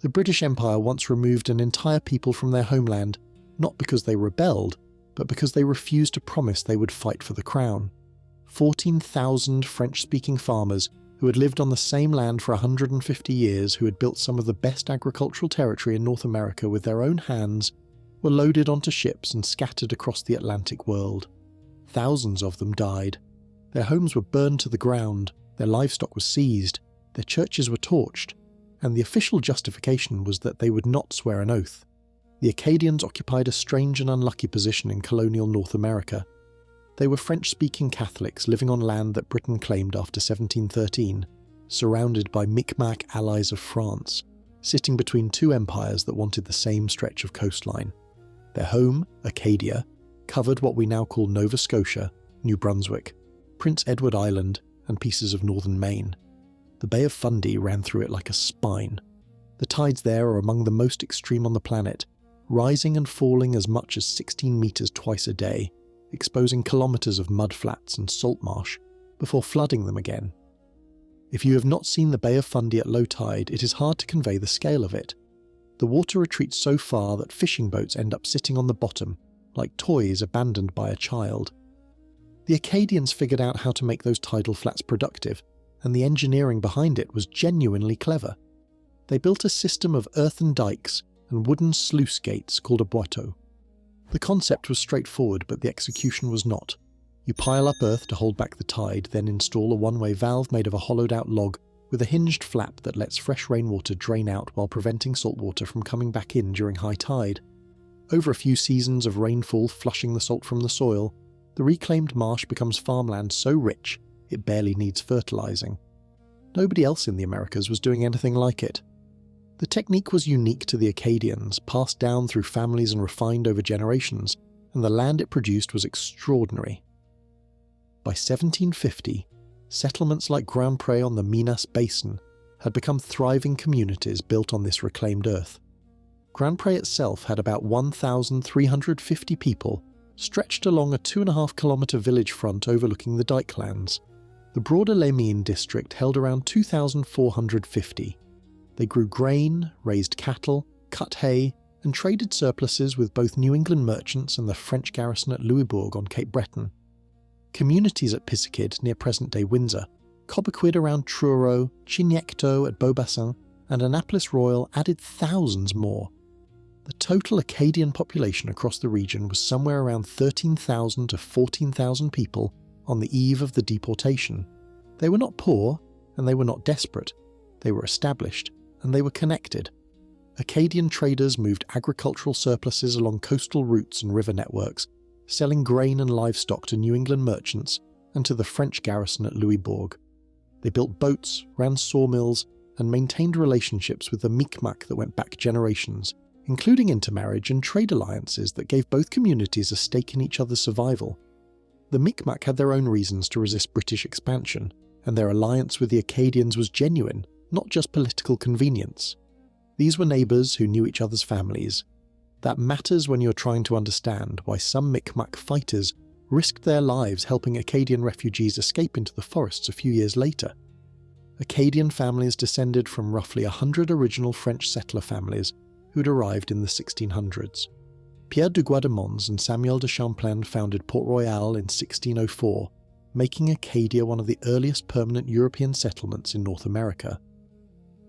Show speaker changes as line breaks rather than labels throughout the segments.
The British Empire once removed an entire people from their homeland, not because they rebelled, but because they refused to promise they would fight for the crown. 14,000 French-speaking farmers who had lived on the same land for 150 years, who had built some of the best agricultural territory in North America with their own hands, were loaded onto ships and scattered across the Atlantic world. Thousands of them died. Their homes were burned to the ground, their livestock was seized, their churches were torched, and the official justification was that they would not swear an oath. The Acadians occupied a strange and unlucky position in colonial North America. They were French-speaking Catholics living on land that Britain claimed after 1713, surrounded by Micmac allies of France, sitting between two empires that wanted the same stretch of coastline. Their home, Acadia, covered what we now call Nova Scotia, New Brunswick, Prince Edward Island, and pieces of northern Maine. The Bay of Fundy ran through it like a spine. The tides there are among the most extreme on the planet, rising and falling as much as 16 meters twice a day, exposing kilometers of mudflats and salt marsh, before flooding them again. If you have not seen the Bay of Fundy at low tide, it is hard to convey the scale of it. The water retreats so far that fishing boats end up sitting on the bottom, like toys abandoned by a child. The Acadians figured out how to make those tidal flats productive, and the engineering behind it was genuinely clever. They built a system of earthen dikes and wooden sluice gates called Aboiteaux. The concept was straightforward, but the execution was not. You pile up earth to hold back the tide, then install a one-way valve made of a hollowed-out log with a hinged flap that lets fresh rainwater drain out while preventing saltwater from coming back in during high tide. Over a few seasons of rainfall flushing the salt from the soil, the reclaimed marsh becomes farmland so rich it barely needs fertilizing. Nobody else in the Americas was doing anything like it. The technique was unique to the Acadians, passed down through families and refined over generations, and the land it produced was extraordinary. By 1750, settlements like Grand-Pré on the Minas Basin had become thriving communities built on this reclaimed earth. Grand-Pré itself had about 1,350 people stretched along a 2.5-kilometre village front overlooking the Dykelands. The broader Les Mines district held around 2,450. They grew grain, raised cattle, cut hay, and traded surpluses with both New England merchants and the French garrison at Louisbourg on Cape Breton. Communities at Piscicid, near present-day Windsor, Cobequid around Truro, Chignecto at Beaubassin, and Annapolis Royal added thousands more. The total Acadian population across the region was somewhere around 13,000 to 14,000 people on the eve of the deportation. They were not poor, and they were not desperate. They were established, and they were connected. Acadian traders moved agricultural surpluses along coastal routes and river networks, selling grain and livestock to New England merchants and to the French garrison at Louisbourg. They built boats, ran sawmills, and maintained relationships with the Micmac that went back generations, including intermarriage and trade alliances that gave both communities a stake in each other's survival. The Micmac had their own reasons to resist British expansion, and their alliance with the Acadians was genuine, not just political convenience. These were neighbours who knew each other's families. That matters when you're trying to understand why some Micmac fighters risked their lives helping Acadian refugees escape into the forests a few years later. Acadian families descended from roughly 100 original French settler families who'd arrived in the 1600s. Pierre de Guademons and Samuel de Champlain founded Port Royal in 1604, making Acadia one of the earliest permanent European settlements in North America.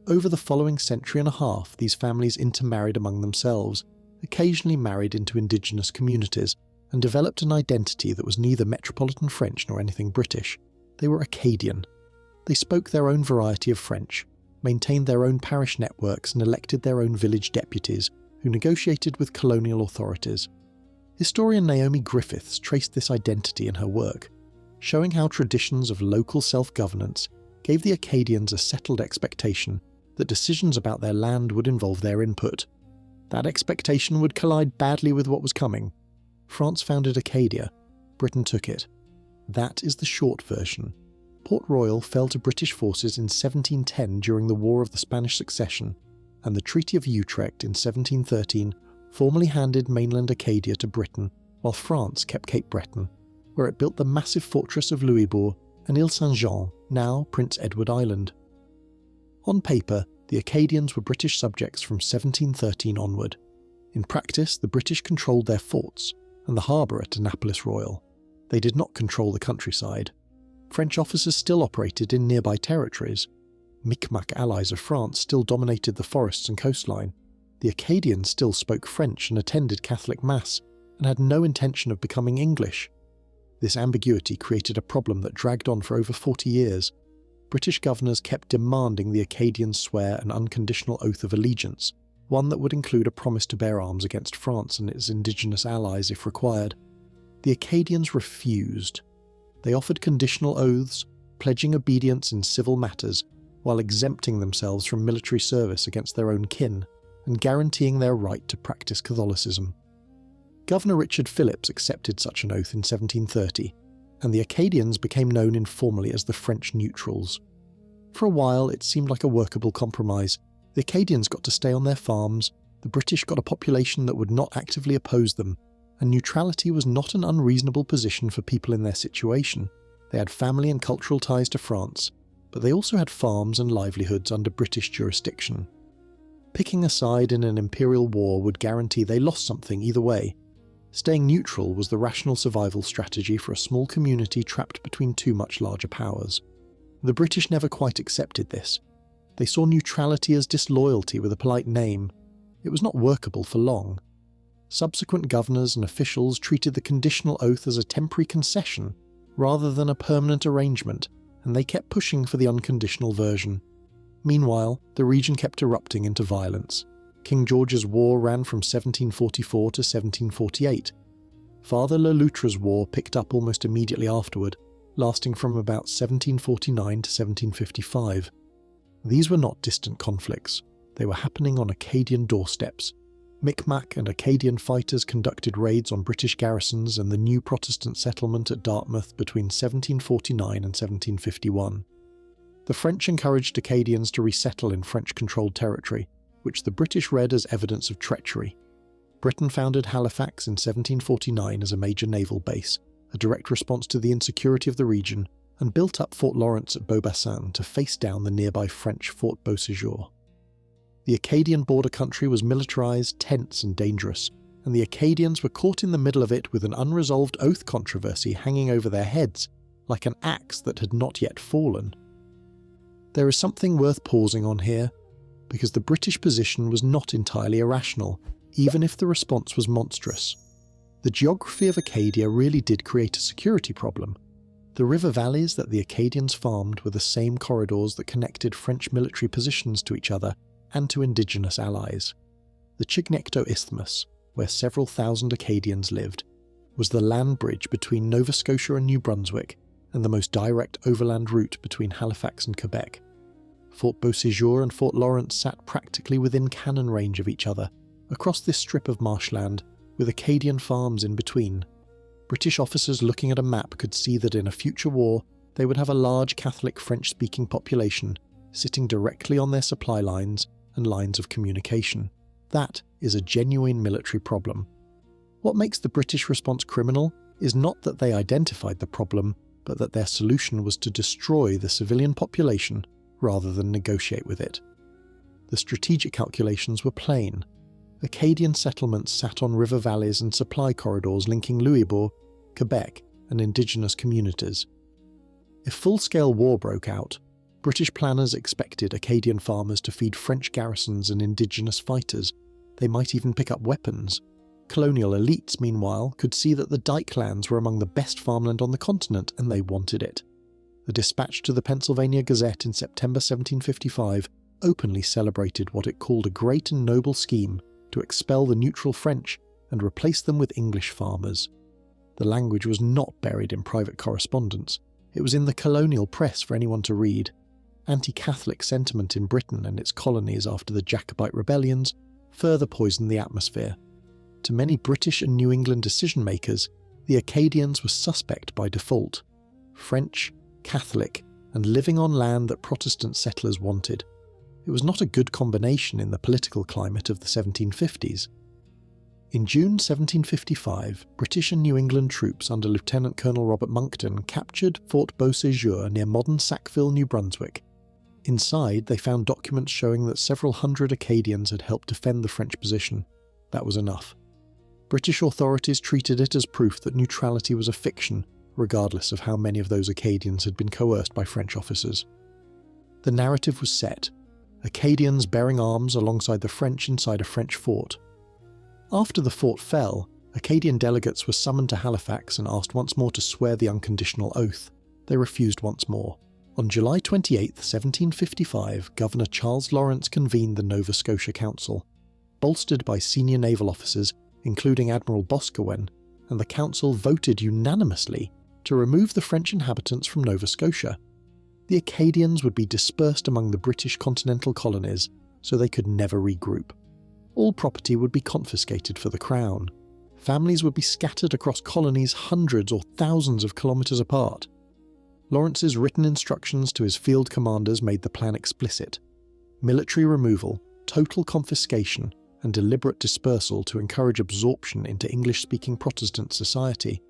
Over the following century and a half, these families intermarried among themselves, occasionally married into indigenous communities, and developed an identity that was neither metropolitan French nor anything British. They were Acadian. They spoke their own variety of French, maintained their own parish networks, and elected their own village deputies, who negotiated with colonial authorities. Historian Naomi Griffiths traced this identity in her work, showing how traditions of local self-governance gave the Acadians a settled expectation that decisions about their land would involve their input. That expectation would collide badly with what was coming. France founded Acadia, Britain took it. That is the short version. Port Royal fell to British forces in 1710 during the War of the Spanish Succession, and the Treaty of Utrecht in 1713 formally handed mainland Acadia to Britain, while France kept Cape Breton, where it built the massive fortress of Louisbourg and Ile Saint-Jean, now Prince Edward Island. On paper, The Acadians were British subjects from 1713 onward. In practice, the British controlled their forts and the harbour at Annapolis Royal. They did not control the countryside. French officers still operated in nearby territories. Micmac allies of France still dominated the forests and coastline. The Acadians still spoke French and attended Catholic Mass, and had no intention of becoming English. This ambiguity created a problem that dragged on for over 40 years. British governors kept demanding the Acadians swear an unconditional oath of allegiance, one that would include a promise to bear arms against France and its indigenous allies if required. The Acadians refused. They offered conditional oaths, pledging obedience in civil matters, while exempting themselves from military service against their own kin, and guaranteeing their right to practice Catholicism. Governor Richard Phillips accepted such an oath in 1730, and the Acadians became known informally as the French neutrals. For a while, it seemed like a workable compromise. The Acadians got to stay on their farms, the British got a population that would not actively oppose them, and neutrality was not an unreasonable position for people in their situation. They had family and cultural ties to France, but they also had farms and livelihoods under British jurisdiction. Picking a side in an imperial war would guarantee they lost something either way. Staying neutral was the rational survival strategy for a small community trapped between two much larger powers. The British never quite accepted this. They saw neutrality as disloyalty with a polite name. It was not workable for long. Subsequent governors and officials treated the conditional oath as a temporary concession rather than a permanent arrangement, and they kept pushing for the unconditional version. Meanwhile, the region kept erupting into violence. King George's War ran from 1744 to 1748. Father Le Loutre's War picked up almost immediately afterward, lasting from about 1749 to 1755. These were not distant conflicts. They were happening on Acadian doorsteps. Micmac and Acadian fighters conducted raids on British garrisons and the new Protestant settlement at Dartmouth between 1749 and 1751. The French encouraged Acadians to resettle in French-controlled territory, which the British read as evidence of treachery. Britain founded Halifax in 1749 as a major naval base, a direct response to the insecurity of the region, and built up Fort Lawrence at Beaubassin to face down the nearby French Fort Beauséjour. The Acadian border country was militarised, tense and dangerous, and the Acadians were caught in the middle of it with an unresolved oath controversy hanging over their heads, like an axe that had not yet fallen. There is something worth pausing on here, because the British position was not entirely irrational, even if the response was monstrous. The geography of Acadia really did create a security problem. The river valleys that the Acadians farmed were the same corridors that connected French military positions to each other and to indigenous allies. The Chignecto Isthmus, where several thousand Acadians lived, was the land bridge between Nova Scotia and New Brunswick, and the most direct overland route between Halifax and Quebec. Fort Beauséjour and Fort Lawrence sat practically within cannon range of each other, across this strip of marshland, with Acadian farms in between. British officers looking at a map could see that in a future war, they would have a large Catholic French-speaking population sitting directly on their supply lines and lines of communication. That is a genuine military problem. What makes the British response criminal is not that they identified the problem, but that their solution was to destroy the civilian population rather than negotiate with it. The strategic calculations were plain. Acadian settlements sat on river valleys and supply corridors linking Louisbourg, Quebec, and indigenous communities. If full-scale war broke out, British planners expected Acadian farmers to feed French garrisons and indigenous fighters. They might even pick up weapons. Colonial elites, meanwhile, could see that the Dyke lands were among the best farmland on the continent, and they wanted it. The dispatch to the Pennsylvania Gazette in September 1755 openly celebrated what it called a great and noble scheme to expel the neutral French and replace them with English farmers. The language was not buried in private correspondence. It was in the colonial press for anyone to read. Anti-Catholic sentiment in Britain and its colonies after the Jacobite rebellions further poisoned the atmosphere. To many British and New England decision-makers, the Acadians were suspect by default. French, Catholic, and living on land that Protestant settlers wanted. It was not a good combination in the political climate of the 1750s. In June 1755, British and New England troops under Lieutenant Colonel Robert Monckton captured Fort Beauséjour near modern Sackville, New Brunswick. Inside, they found documents showing that several hundred Acadians had helped defend the French position. That was enough. British authorities treated it as proof that neutrality was a fiction, regardless of how many of those Acadians had been coerced by French officers. The narrative was set: Acadians bearing arms alongside the French inside a French fort. After the fort fell, Acadian delegates were summoned to Halifax and asked once more to swear the unconditional oath. They refused once more. On July 28, 1755, Governor Charles Lawrence convened the Nova Scotia Council. Bolstered by senior naval officers, including Admiral Boscawen, and the council voted unanimously to remove the French inhabitants from Nova Scotia. The Acadians would be dispersed among the British continental colonies, so they could never regroup. All property would be confiscated for the Crown. Families would be scattered across colonies hundreds or thousands of kilometres apart. Lawrence's written instructions to his field commanders made the plan explicit: military removal, total confiscation, and deliberate dispersal to encourage absorption into English-speaking Protestant society.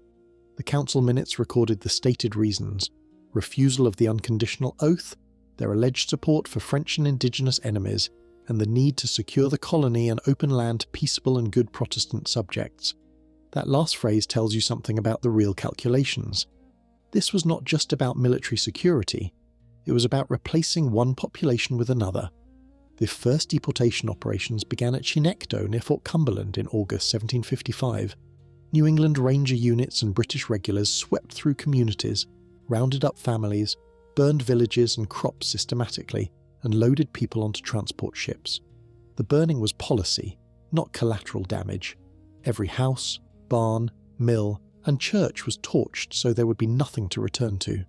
The council minutes recorded the stated reasons: refusal of the unconditional oath, their alleged support for French and indigenous enemies, and the need to secure the colony and open land to peaceable and good Protestant subjects. That last phrase tells you something about the real calculations. This was not just about military security, it was about replacing one population with another. The first deportation operations began at Chignecto near Fort Cumberland in August 1755. New England Ranger units and British regulars swept through communities, rounded up families, burned villages and crops systematically, and loaded people onto transport ships. The burning was policy, not collateral damage. Every house, barn, mill, and church was torched so there would be nothing to return to.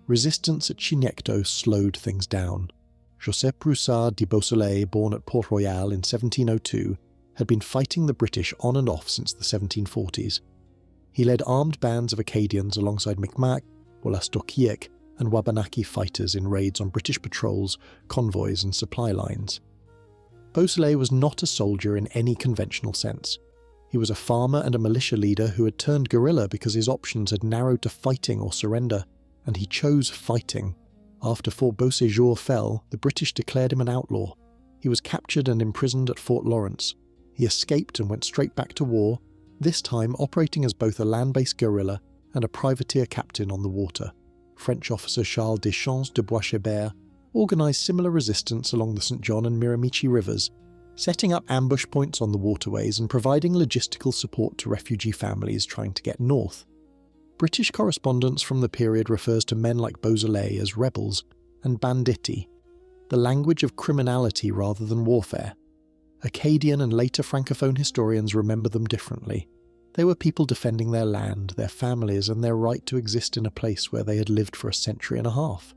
Resistance at Chignecto slowed things down. Joseph Broussard de Beausoleil, born at Port-Royal in 1702, had been fighting the British on and off since the 1740s. He led armed bands of Acadians alongside Micmac, Wolastoqiyik, and Wabanaki fighters in raids on British patrols, convoys, and supply lines. Beausoleil was not a soldier in any conventional sense. He was a farmer and a militia leader who had turned guerrilla because his options had narrowed to fighting or surrender, and he chose fighting. After Fort Beauséjour fell, the British declared him an outlaw. He was captured and imprisoned at Fort Lawrence. He escaped and went straight back to war, this time operating as both a land-based guerrilla and a privateer captain on the water. French officer Charles Deschamps de Boishebert organised similar resistance along the St. John and Miramichi rivers, setting up ambush points on the waterways and providing logistical support to refugee families trying to get north. British correspondence from the period refers to men like Beausoleil as rebels and banditti, the language of criminality rather than warfare. Acadian and later Francophone historians remember them differently. They were people defending their land, their families, and their right to exist in a place where they had lived for a century and a half.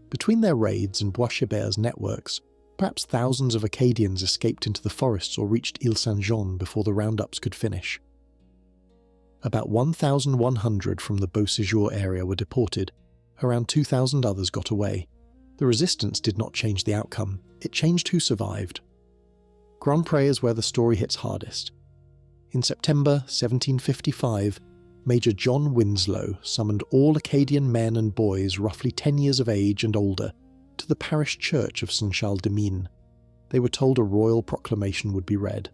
Between their raids and Boishebert's networks, perhaps thousands of Acadians escaped into the forests or reached Ile Saint-Jean before the roundups could finish. About 1,100 from the Beauséjour area were deported. Around 2,000 others got away. The resistance did not change the outcome. It changed who survived. Grand-Pré is where the story hits hardest. In September 1755, Major John Winslow summoned all Acadian men and boys roughly 10 years of age and older to the parish church of Saint-Charles-de-Mines. They were told a royal proclamation would be read.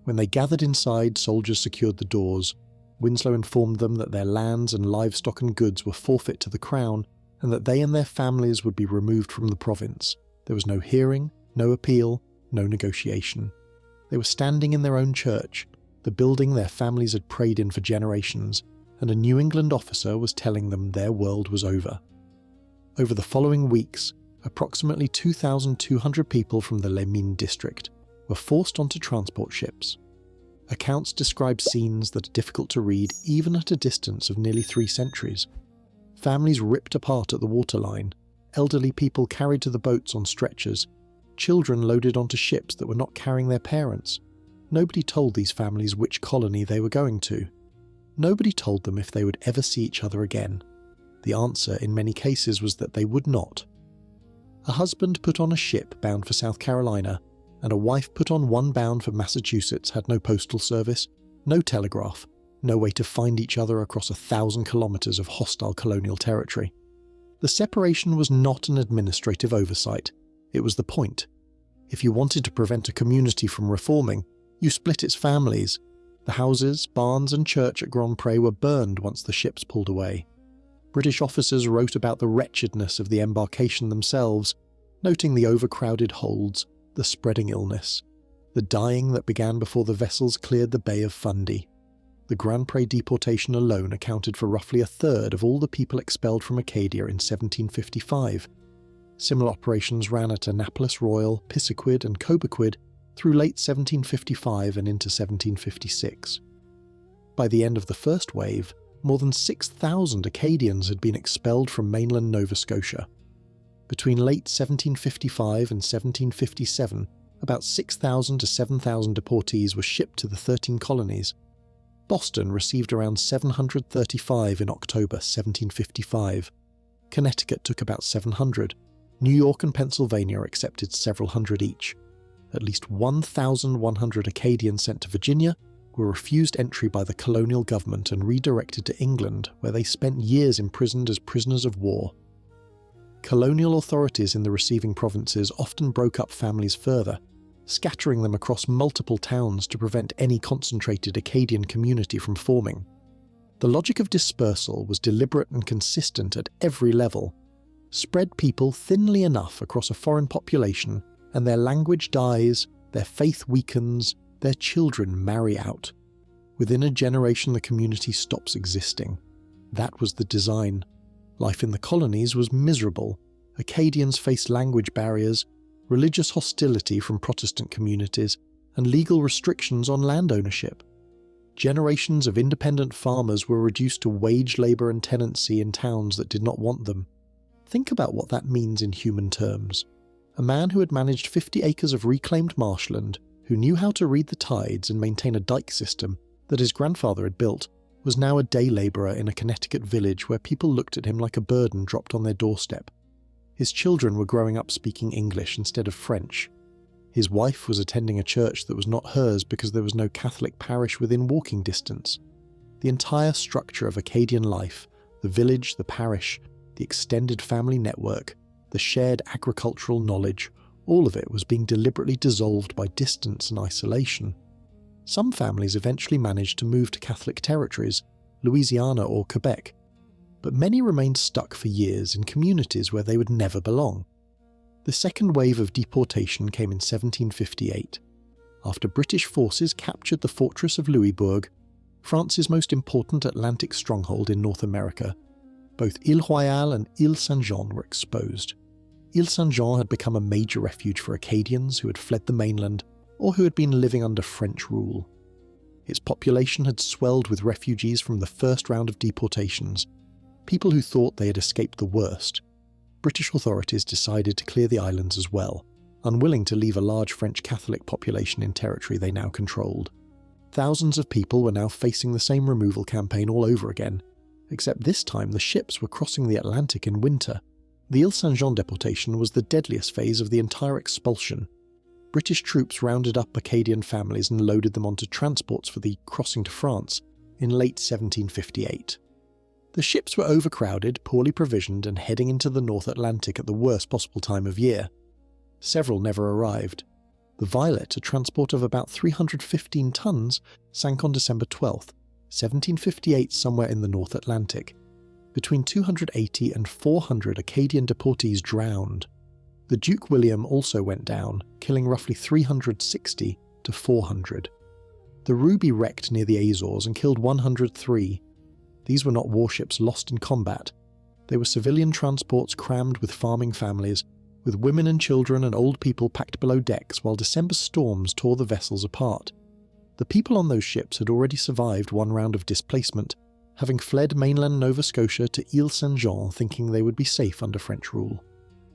When they gathered inside, soldiers secured the doors. Winslow informed them that their lands and livestock and goods were forfeit to the Crown, and that they and their families would be removed from the province. There was no hearing, no appeal, no negotiation. They were standing in their own church, the building their families had prayed in for generations, and a New England officer was telling them their world was over. Over the following weeks, approximately 2,200 people from the Les Mines district were forced onto transport ships. Accounts describe scenes that are difficult to read even at a distance of nearly 3 centuries. Families ripped apart at the waterline, elderly people carried to the boats on stretchers, children loaded onto ships that were not carrying their parents. Nobody told these families which colony they were going to. Nobody told them if they would ever see each other again. The answer in many cases was that they would not. A husband put on a ship bound for South Carolina, and a wife put on one bound for Massachusetts had no postal service, no telegraph, no way to find each other across 1,000 kilometers of hostile colonial territory. The separation was not an administrative oversight, it was the point. If you wanted to prevent a community from reforming, you split its families. The houses, barns and church at Grand-Pré were burned once the ships pulled away. British officers wrote about the wretchedness of the embarkation themselves, noting the overcrowded holds, the spreading illness, the dying that began before the vessels cleared the Bay of Fundy. The Grand-Pré deportation alone accounted for roughly a third of all the people expelled from Acadia in 1755. Similar operations ran at Annapolis Royal, Pisiquid and Cobequid through late 1755 and into 1756. By the end of the first wave, more than 6,000 Acadians had been expelled from mainland Nova Scotia. Between late 1755 and 1757, about 6,000 to 7,000 deportees were shipped to the 13 colonies. Boston received around 735 in October 1755. Connecticut took about 700. New York and Pennsylvania accepted several hundred each. At least 1,100 Acadians sent to Virginia were refused entry by the colonial government and redirected to England, where they spent years imprisoned as prisoners of war. Colonial authorities in the receiving provinces often broke up families further, scattering them across multiple towns to prevent any concentrated Acadian community from forming. The logic of dispersal was deliberate and consistent at every level. Spread people thinly enough across a foreign population, and their language dies, their faith weakens, their children marry out. Within a generation the community stops existing. That was the design. Life in the colonies was miserable. Acadians faced language barriers, religious hostility from Protestant communities, and legal restrictions on land ownership. Generations of independent farmers were reduced to wage labour and tenancy in towns that did not want them. Think about what that means in human terms. A man who had managed 50 acres of reclaimed marshland, who knew how to read the tides and maintain a dike system that his grandfather had built, was now a day labourer in a Connecticut village where people looked at him like a burden dropped on their doorstep. His children were growing up speaking English instead of French. His wife was attending a church that was not hers because there was no Catholic parish within walking distance. The entire structure of Acadian life, the village, the parish, the extended family network, the shared agricultural knowledge, all of it was being deliberately dissolved by distance and isolation. Some families eventually managed to move to Catholic territories, Louisiana or Quebec, but many remained stuck for years in communities where they would never belong. The second wave of deportation came in 1758. After British forces captured the fortress of Louisbourg, France's most important Atlantic stronghold in North America, both Ile Royale and Ile Saint-Jean were exposed. Ile Saint-Jean had become a major refuge for Acadians who had fled the mainland or who had been living under French rule. Its population had swelled with refugees from the first round of deportations, people who thought they had escaped the worst. British authorities decided to clear the islands as well, unwilling to leave a large French Catholic population in territory they now controlled. Thousands of people were now facing the same removal campaign all over again, except this time the ships were crossing the Atlantic in winter. The Ile Saint-Jean deportation was the deadliest phase of the entire expulsion. British troops rounded up Acadian families and loaded them onto transports for the crossing to France in late 1758. The ships were overcrowded, poorly provisioned, and heading into the North Atlantic at the worst possible time of year. Several never arrived. The Violet, a transport of about 315 tons, sank on December 12th, 1758, somewhere in the North Atlantic. Between 280 and 400 Acadian deportees drowned. The Duke William also went down, killing roughly 360 to 400. The Ruby wrecked near the Azores and killed 103. These were not warships lost in combat. They were civilian transports crammed with farming families, with women and children and old people packed below decks while December storms tore the vessels apart. The people on those ships had already survived one round of displacement, having fled mainland Nova Scotia to Ile Saint-Jean thinking they would be safe under French rule.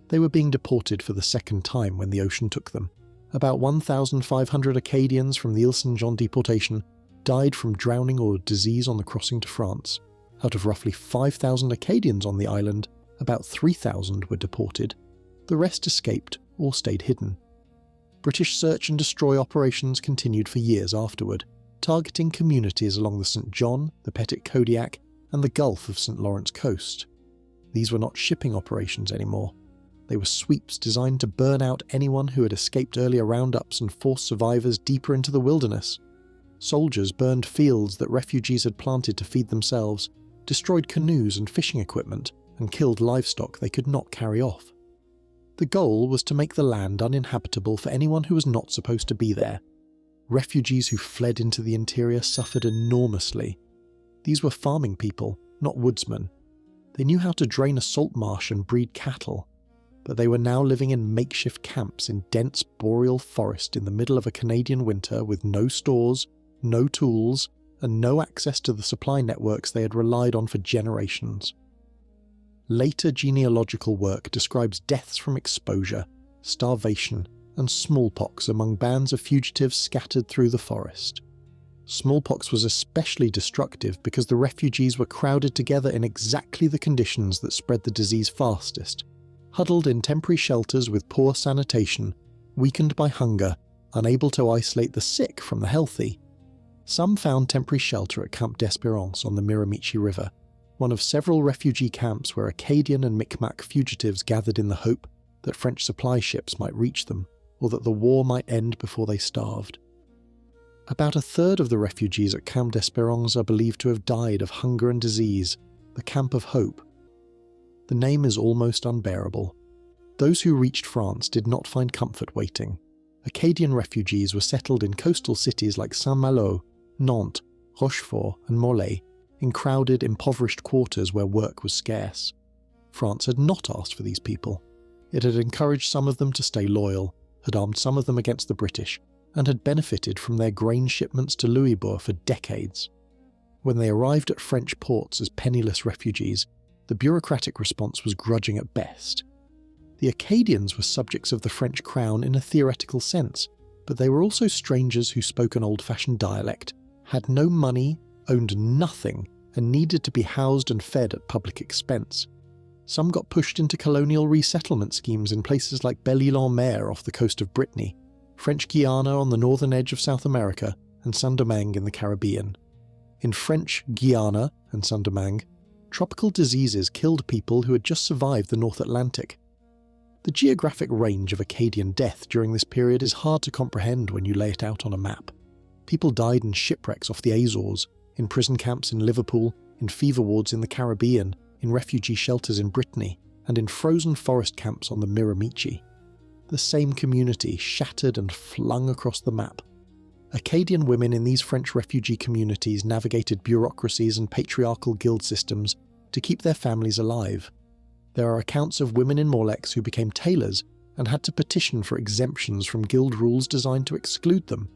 They were being deported for the second time when the ocean took them. About 1,500 Acadians from the Ile Saint-Jean deportation died from drowning or disease on the crossing to France. Out of roughly 5,000 Acadians on the island, about 3,000 were deported. The rest escaped or stayed hidden. British search and destroy operations continued for years afterward, targeting communities along the St. John, the Petit Kodiak, and the Gulf of St. Lawrence coast. These were not shipping operations anymore. They were sweeps designed to burn out anyone who had escaped earlier roundups and force survivors deeper into the wilderness. Soldiers burned fields that refugees had planted to feed themselves, destroyed canoes and fishing equipment, and killed livestock they could not carry off. The goal was to make the land uninhabitable for anyone who was not supposed to be there. Refugees who fled into the interior suffered enormously. These were farming people, not woodsmen. They knew how to drain a salt marsh and breed cattle, but they were now living in makeshift camps in dense boreal forest in the middle of a Canadian winter with no stores, no tools, and no access to the supply networks they had relied on for generations. Later genealogical work describes deaths from exposure, starvation, and smallpox among bands of fugitives scattered through the forest. Smallpox was especially destructive because the refugees were crowded together in exactly the conditions that spread the disease fastest, huddled in temporary shelters with poor sanitation, weakened by hunger, unable to isolate the sick from the healthy. Some found temporary shelter at Camp d'Espérance on the Miramichi River, one of several refugee camps where Acadian and Micmac fugitives gathered in the hope that French supply ships might reach them, or that the war might end before they starved. About a third of the refugees at Camp d'Espérance are believed to have died of hunger and disease, the Camp of Hope. The name is almost unbearable. Those who reached France did not find comfort waiting. Acadian refugees were settled in coastal cities like Saint-Malo, Nantes, Rochefort and Morlaix, in crowded, impoverished quarters where work was scarce. France had not asked for these people. It had encouraged some of them to stay loyal, had armed some of them against the British, and had benefited from their grain shipments to Louisbourg for decades. When they arrived at French ports as penniless refugees, the bureaucratic response was grudging at best. The Acadians were subjects of the French crown in a theoretical sense, but they were also strangers who spoke an old-fashioned dialect, had no money, owned nothing, and needed to be housed and fed at public expense. Some got pushed into colonial resettlement schemes in places like Belle-Île-en-Mer off the coast of Brittany, French Guiana on the northern edge of South America, and Saint-Domingue in the Caribbean. In French Guiana and Saint-Domingue, tropical diseases killed people who had just survived the North Atlantic. The geographic range of Acadian death during this period is hard to comprehend when you lay it out on a map. People died in shipwrecks off the Azores, in prison camps in Liverpool, in fever wards in the Caribbean, in refugee shelters in Brittany, and in frozen forest camps on the Miramichi. The same community shattered and flung across the map. Acadian women in these French refugee communities navigated bureaucracies and patriarchal guild systems to keep their families alive. There are accounts of women in Morlaix who became tailors and had to petition for exemptions from guild rules designed to exclude them.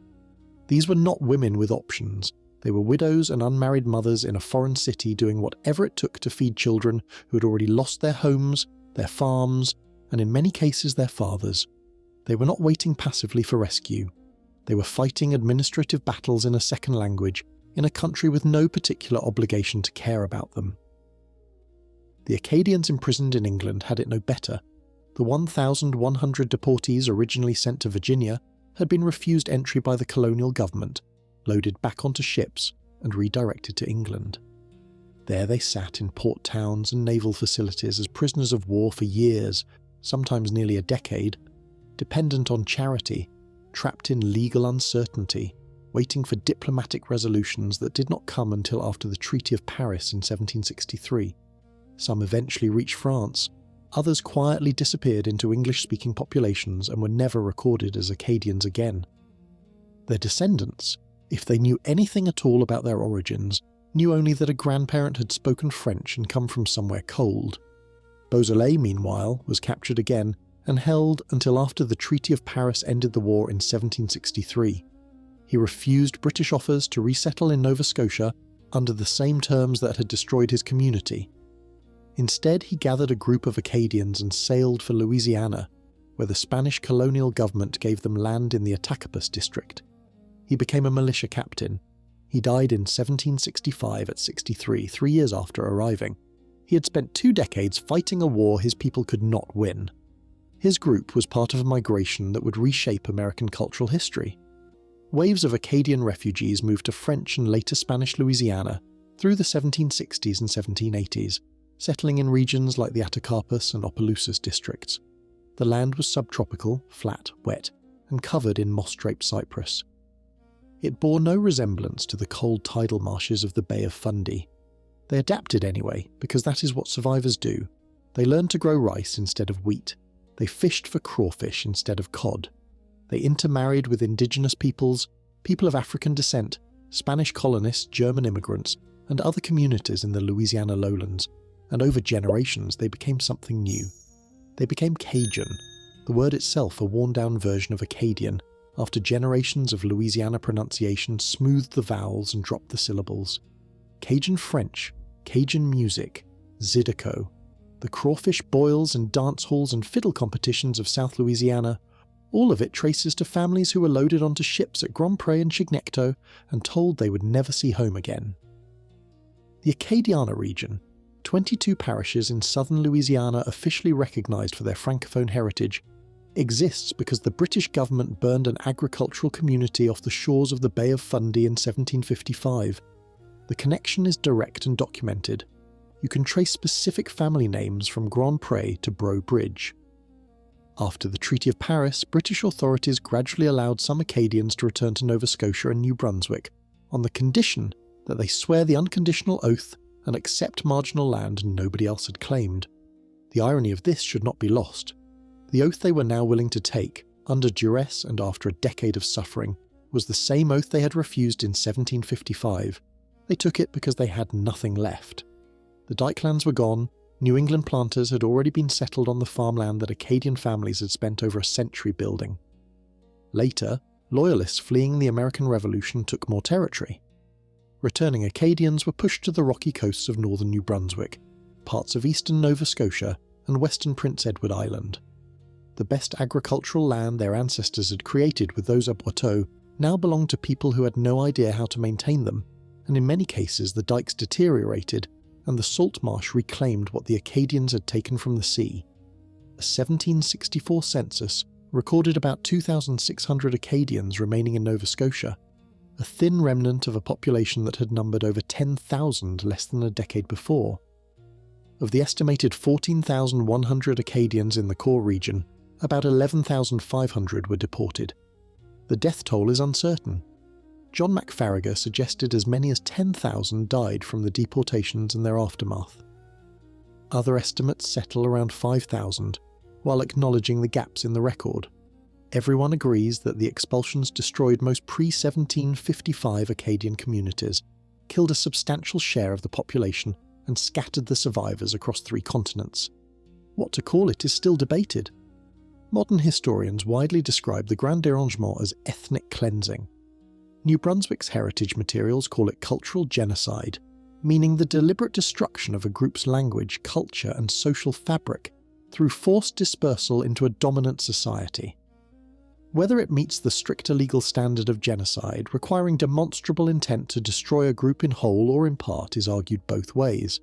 These were not women with options. They were widows and unmarried mothers in a foreign city doing whatever it took to feed children who had already lost their homes, their farms, and in many cases their fathers. They were not waiting passively for rescue. They were fighting administrative battles in a second language, in a country with no particular obligation to care about them. The Acadians imprisoned in England had it no better. The 1,100 deportees originally sent to Virginia had been refused entry by the colonial government, loaded back onto ships, and redirected to England. There they sat in port towns and naval facilities as prisoners of war for years, sometimes nearly a decade, dependent on charity, trapped in legal uncertainty, waiting for diplomatic resolutions that did not come until after the Treaty of Paris in 1763. Some eventually reached France, others quietly disappeared into English-speaking populations and were never recorded as Acadians again. Their descendants, if they knew anything at all about their origins, knew only that a grandparent had spoken French and come from somewhere cold. Beausoleil, meanwhile, was captured again and held until after the Treaty of Paris ended the war in 1763. He refused British offers to resettle in Nova Scotia under the same terms that had destroyed his community. Instead, he gathered a group of Acadians and sailed for Louisiana, where the Spanish colonial government gave them land in the Attakapas district. He became a militia captain. He died in 1765 at 63, 3 years after arriving. He had spent 2 decades fighting a war his people could not win. His group was part of a migration that would reshape American cultural history. Waves of Acadian refugees moved to French and later Spanish Louisiana through the 1760s and 1780s, settling in regions like the Atacapus and Opelousas districts. The land was subtropical, flat, wet, and covered in moss-draped cypress. It bore no resemblance to the cold tidal marshes of the Bay of Fundy. They adapted anyway, because that is what survivors do. They learned to grow rice instead of wheat. They fished for crawfish instead of cod. They intermarried with indigenous peoples, people of African descent, Spanish colonists, German immigrants, and other communities in the Louisiana lowlands, and over generations they became something new. They became Cajun, the word itself a worn-down version of Acadian, after generations of Louisiana pronunciation smoothed the vowels and dropped the syllables. Cajun French, Cajun music, Zydeco, the crawfish boils and dance halls and fiddle competitions of South Louisiana, all of it traces to families who were loaded onto ships at Grand-Pré and Chignecto and told they would never see home again. The Acadiana region, 22 parishes in southern Louisiana officially recognised for their francophone heritage, exists because the British government burned an agricultural community off the shores of the Bay of Fundy in 1755. The connection is direct and documented. You can trace specific family names from Grand-Pré to Breaux Bridge. After the Treaty of Paris, British authorities gradually allowed some Acadians to return to Nova Scotia and New Brunswick, on the condition that they swear the unconditional oath and accept marginal land nobody else had claimed. The irony of this should not be lost. The oath they were now willing to take, under duress and after a decade of suffering, was the same oath they had refused in 1755. They took it because they had nothing left. The Dykelands were gone. New England planters had already been settled on the farmland that Acadian families had spent over a century building. Later, Loyalists fleeing the American Revolution took more territory. Returning Acadians were pushed to the rocky coasts of northern New Brunswick, parts of eastern Nova Scotia, and western Prince Edward Island. The best agricultural land their ancestors had created with those Aboiteaux now belonged to people who had no idea how to maintain them, and in many cases the dikes deteriorated and the salt marsh reclaimed what the Acadians had taken from the sea. A 1764 census recorded about 2,600 Acadians remaining in Nova Scotia, a thin remnant of a population that had numbered over 10,000 less than a decade before. Of the estimated 14,100 Acadians in the core region, about 11,500 were deported. The death toll is uncertain. John MacFaragher suggested as many as 10,000 died from the deportations and their aftermath. Other estimates settle around 5,000, while acknowledging the gaps in the record. Everyone agrees that the expulsions destroyed most pre-1755 Acadian communities, killed a substantial share of the population, and scattered the survivors across 3 continents. What to call it is still debated. Modern historians widely describe the Grand Derangement as ethnic cleansing. New Brunswick's heritage materials call it cultural genocide, meaning the deliberate destruction of a group's language, culture, and social fabric through forced dispersal into a dominant society. Whether it meets the stricter legal standard of genocide, requiring demonstrable intent to destroy a group in whole or in part, is argued both ways.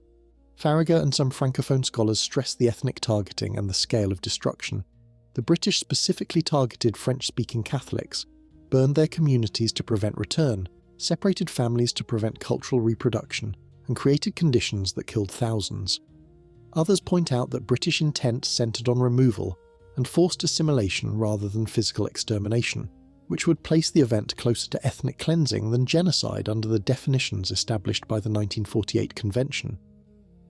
Faragher and some Francophone scholars stress the ethnic targeting and the scale of destruction. The British specifically targeted French-speaking Catholics, burned their communities to prevent return, separated families to prevent cultural reproduction, and created conditions that killed thousands. Others point out that British intent centred on removal and forced assimilation rather than physical extermination, which would place the event closer to ethnic cleansing than genocide under the definitions established by the 1948 Convention.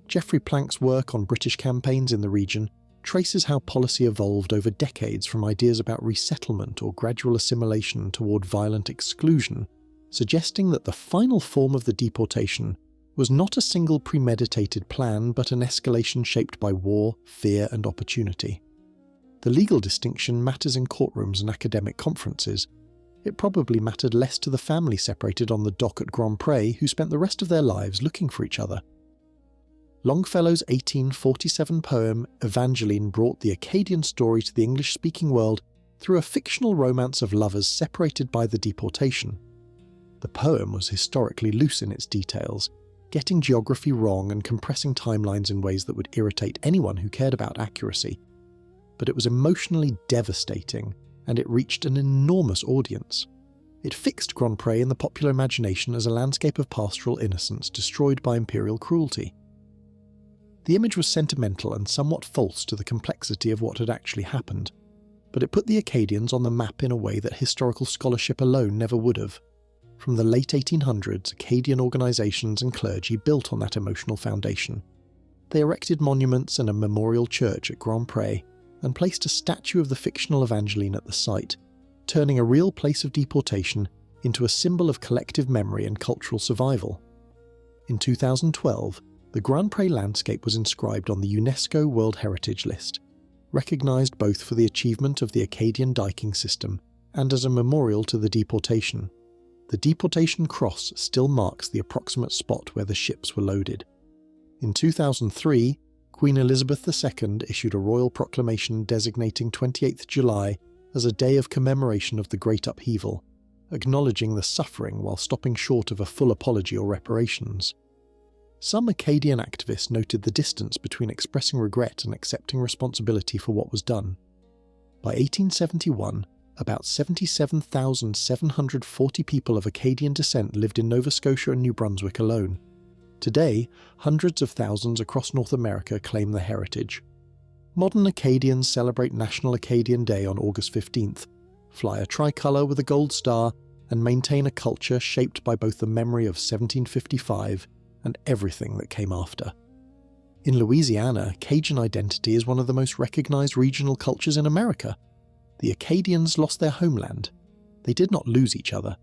Geoffrey Plank's work on British campaigns in the region traces how policy evolved over decades from ideas about resettlement or gradual assimilation toward violent exclusion, suggesting that the final form of the deportation was not a single premeditated plan but an escalation shaped by war, fear, and opportunity. The legal distinction matters in courtrooms and academic conferences. It probably mattered less to the family separated on the dock at Grand-Pré who spent the rest of their lives looking for each other. Longfellow's 1847 poem Evangeline brought the Acadian story to the English-speaking world through a fictional romance of lovers separated by the deportation. The poem was historically loose in its details, getting geography wrong and compressing timelines in ways that would irritate anyone who cared about accuracy. But it was emotionally devastating, and it reached an enormous audience. It fixed Grand-Pré in the popular imagination as a landscape of pastoral innocence destroyed by imperial cruelty. The image was sentimental and somewhat false to the complexity of what had actually happened, but it put the Acadians on the map in a way that historical scholarship alone never would have. From the late 1800s, Acadian organisations and clergy built on that emotional foundation. They erected monuments and a memorial church at Grand-Pré, and placed a statue of the fictional Evangeline at the site, turning a real place of deportation into a symbol of collective memory and cultural survival. In 2012, the Grand-Pré landscape was inscribed on the UNESCO World Heritage List, recognised both for the achievement of the Acadian diking system and as a memorial to the deportation. The deportation cross still marks the approximate spot where the ships were loaded. In 2003, Queen Elizabeth II issued a royal proclamation designating 28th July as a day of commemoration of the Great Upheaval, acknowledging the suffering while stopping short of a full apology or reparations. Some Acadian activists noted the distance between expressing regret and accepting responsibility for what was done. By 1871, about 77,740 people of Acadian descent lived in Nova Scotia and New Brunswick alone. Today, hundreds of thousands across North America claim their heritage. Modern Acadians celebrate National Acadian Day on August 15th, fly a tricolour with a gold star, and maintain a culture shaped by both the memory of 1755 and everything that came after. In Louisiana, Cajun identity is one of the most recognised regional cultures in America. The Acadians lost their homeland. They did not lose each other.